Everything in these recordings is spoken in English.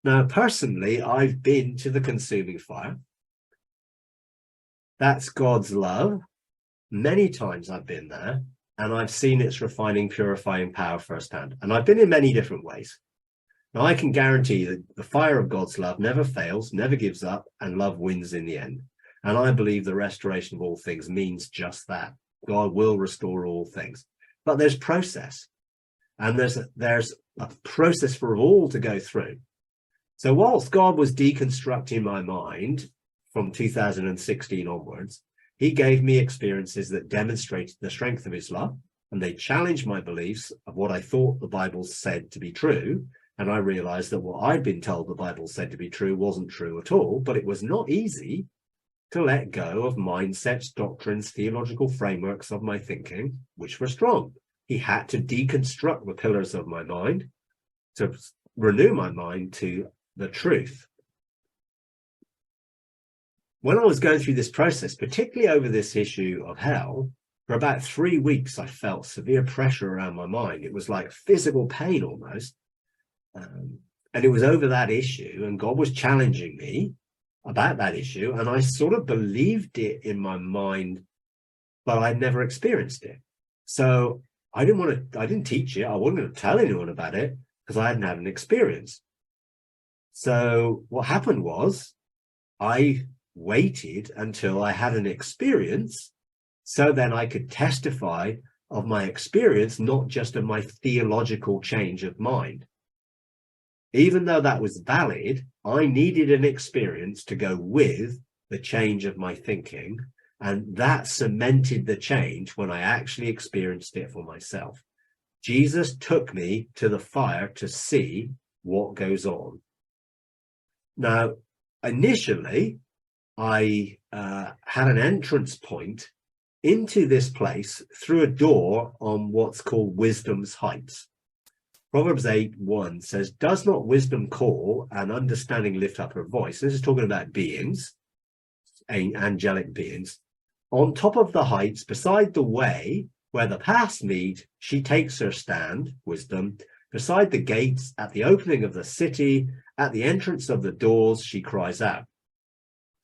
Now, personally, I've been to the consuming fire. That's God's love. Many times I've been there, and I've seen its refining, purifying power firsthand. And I've been in many different ways. Now, I can guarantee that the fire of God's love never fails, never gives up, and love wins in the end. And I believe the restoration of all things means just that. God will restore all things. But there's process, and there's a process for all to go through. So whilst God was deconstructing my mind from 2016 onwards, he gave me experiences that demonstrated the strength of his love, and they challenged my beliefs of what I thought the Bible said to be true. And I realized that what I'd been told the Bible said to be true wasn't true at all, but it was not easy to let go of mindsets, doctrines, theological frameworks of my thinking, which were strong. He had to deconstruct the pillars of my mind to renew my mind to the truth. When I was going through this process, particularly over this issue of hell, for about 3 weeks, I felt severe pressure around my mind. It was like physical pain almost. And it was over that issue, and God was challenging me about that issue, and I sort of believed it in my mind, but I'd never experienced it. So I didn't teach it. I wasn't going to tell anyone about it because I hadn't had an experience. So what happened was I waited until I had an experience, so then I could testify of my experience, not just of my theological change of mind. Even though that was valid, I needed an experience to go with the change of my thinking, and that cemented the change when I actually experienced it for myself. Jesus took me to the fire to see what goes on. Now, initially, I had an entrance point into this place through a door on what's called Wisdom's Heights. Proverbs 8:1 says, "Does not wisdom call and understanding lift up her voice?" This is talking about beings, angelic beings. On top of the heights, beside the way where the paths meet, she takes her stand, wisdom. Beside the gates, at the opening of the city, at the entrance of the doors, she cries out.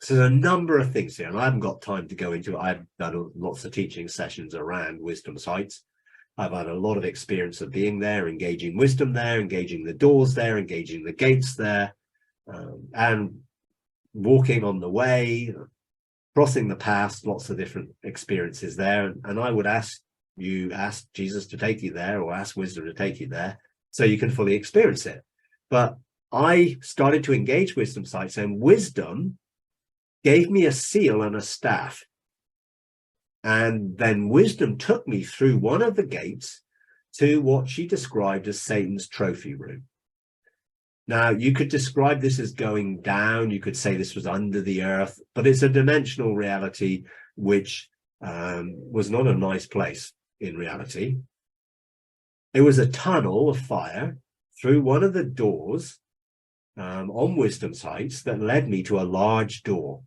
So there's a number of things here, and I haven't got time to go into it. I've done lots of teaching sessions around Wisdom's Heights. I've had a lot of experience of being there, engaging wisdom there, engaging the doors there, engaging the gates there, and walking on the way, crossing the paths, lots of different experiences there. And I would ask Jesus to take you there, or ask wisdom to take you there, so you can fully experience it. But I started to engage Wisdom Sites, and wisdom gave me a seal and a staff. And then wisdom took me through one of the gates to what she described as Satan's trophy room. Now, you could describe this as going down. You could say this was under the earth, but it's a dimensional reality, which was not a nice place in reality. It was a tunnel of fire through one of the doors on Wisdom's Heights that led me to a large door.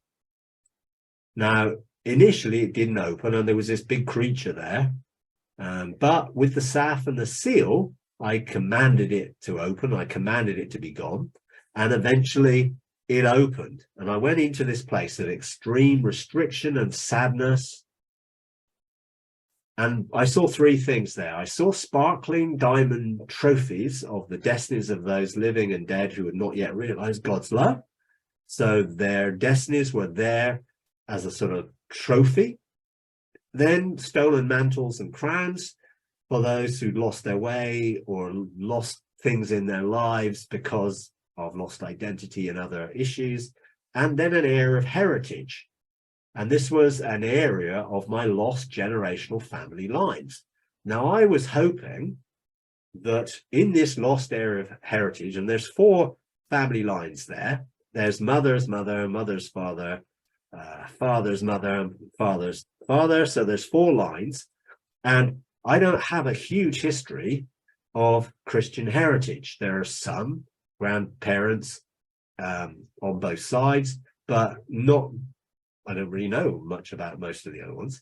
Now, initially, it didn't open, and there was this big creature there. But with the staff and the seal, I commanded it to open. I commanded it to be gone. And eventually, it opened. And I went into this place of extreme restriction and sadness. And I saw three things there. I saw sparkling diamond trophies of the destinies of those living and dead who had not yet realized God's love. So their destinies were there as a sort of trophy. Then stolen mantles and crowns for those who lost their way or lost things in their lives because of lost identity and other issues. And then an air of heritage. And this was an area of my lost generational family lines. Now, I was hoping that in this lost area of heritage, and there's 4 family lines there. There's mother's mother, mother's father, father's mother, father's father. So there's 4 lines. And I don't have a huge history of Christian heritage. There are some grandparents on both sides, but not, I don't really know much about most of the other ones.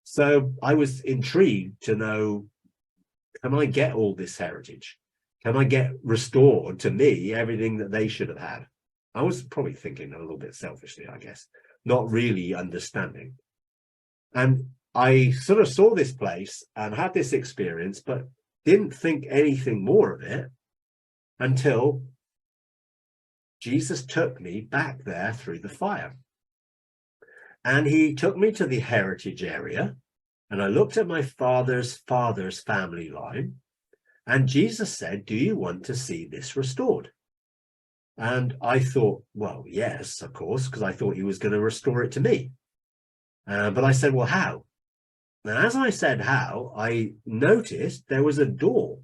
So I was intrigued to know, can I get all this heritage? Can I get restored to me everything that they should have had? I was probably thinking a little bit selfishly, I guess, not really understanding. And I sort of saw this place and had this experience, but didn't think anything more of it until Jesus took me back there through the fire. And he took me to the heritage area, and I looked at my father's family line, and Jesus said, do you want to see this restored? And I thought, well, yes, of course, because I thought he was going to restore it to me. But I said, well, how? And as I said how, I noticed there was a door,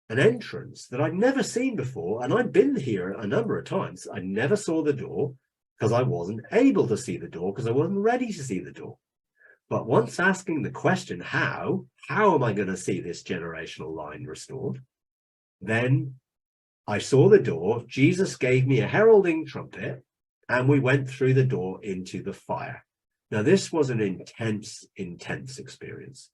an entrance that I'd never seen before. And I'd been here a number of times. I never saw the door because I wasn't able to see the door because I wasn't ready to see the door. But once asking the question, how am I going to see this generational line restored? Then I saw the door. Jesus gave me a heralding trumpet, and we went through the door into the fire. Now, this was an intense experience.